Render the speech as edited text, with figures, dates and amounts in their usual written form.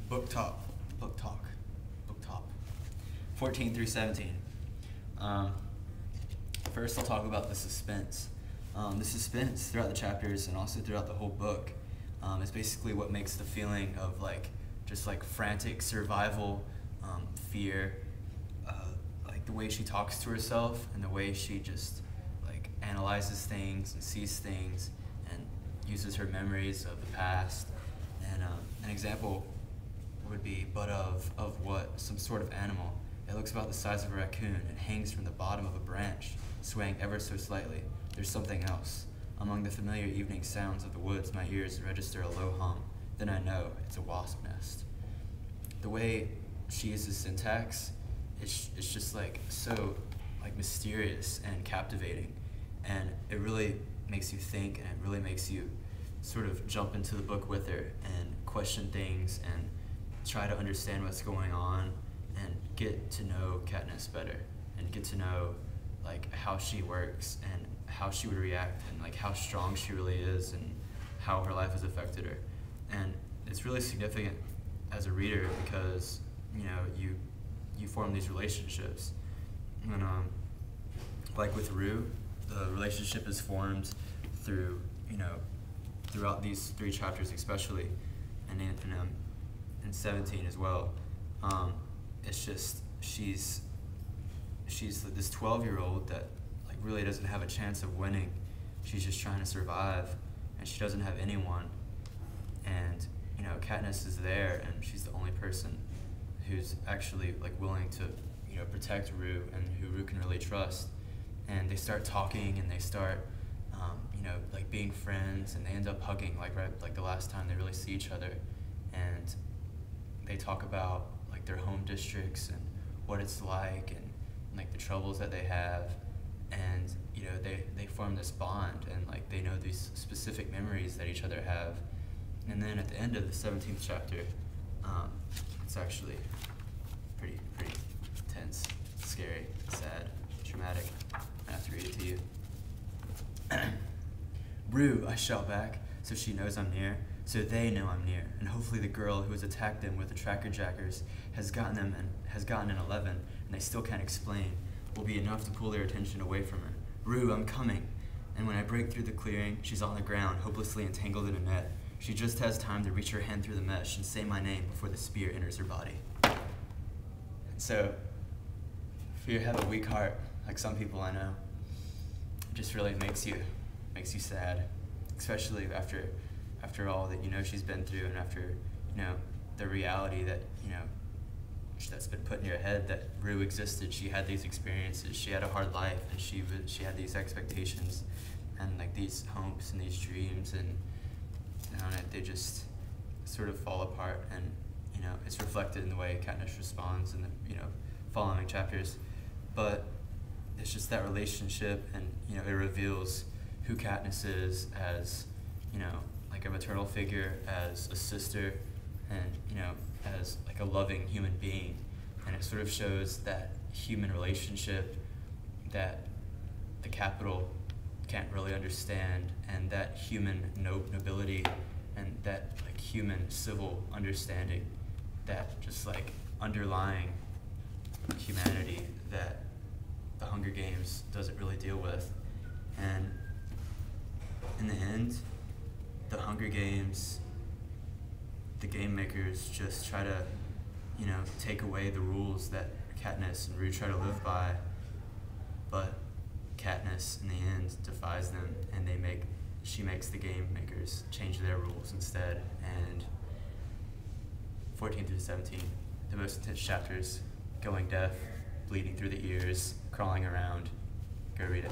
Book talk, book talk, book talk. 14 through 17. First, I'll talk about the suspense. The suspense throughout the chapters and also throughout the whole book is basically what makes the feeling of just frantic survival, fear, like the way she talks to herself and the way she just analyzes things and sees things and uses her memories of the past. And an example would be, but of what? Some sort of animal. It looks about the size of a raccoon and hangs from the bottom of a branch, swaying ever so slightly. There's something else. Among the familiar evening sounds of the woods, my ears register a low hum. Then I know it's a wasp nest. The way she uses syntax, it's just so mysterious and captivating, and it really makes you think, and it really makes you sort of jump into the book with her and question things and try to understand what's going on and get to know Katniss better and get to know how she works and how she would react and how strong she really is and how her life has affected her. And it's really significant as a reader because you form these relationships. And like with Rue, the relationship is formed through throughout these 3 chapters especially, and in 17 as well. It's just she's this 12-year-old that really doesn't have a chance of winning. She's just trying to survive, and she doesn't have anyone. And Katniss is there, and she's the only person who's actually willing to protect Rue and who Rue can really trust. And they start talking, and they start being friends, and they end up hugging right the last time they really see each other. And they talk about their home districts and what it's like and the troubles that they have. And they form this bond, and they know these specific memories that each other have. And then at the end of the 17th chapter, it's actually pretty tense, scary, sad, traumatic. I have to read it to you. Rue, I shout back, so she knows I'm near, so they know I'm near, and hopefully the girl who has attacked them with the tracker jackers has gotten an 11, and they still can't explain, will be enough to pull their attention away from her. Rue, I'm coming. And when I break through the clearing, she's on the ground, hopelessly entangled in a net. She just has time to reach her hand through the mesh and say my name before the spear enters her body. And so, if you have a weak heart, like some people I know, it just really makes you sad, especially after all that she's been through, and after the reality that that's been put in your head that Rue existed. She had these experiences, she had a hard life, and she had these expectations and these hopes and these dreams, and they just sort of fall apart. And it's reflected in the way Katniss responds in the following chapters. But it's just that relationship, and it reveals who Katniss is as a maternal figure, as a sister, and as a loving human being. And it sort of shows that human relationship that the capital can't really understand, and that human nobility, and that human civil understanding, that just underlying humanity that the Hunger Games doesn't really deal with. And in the end, the Hunger Games, the game makers just try to, take away the rules that Katniss and Rue try to live by, but Katniss, in the end, defies them, and she makes the game makers change their rules instead. And 14 through 17, the most intense chapters, going deaf, bleeding through the ears, crawling around. Go read it.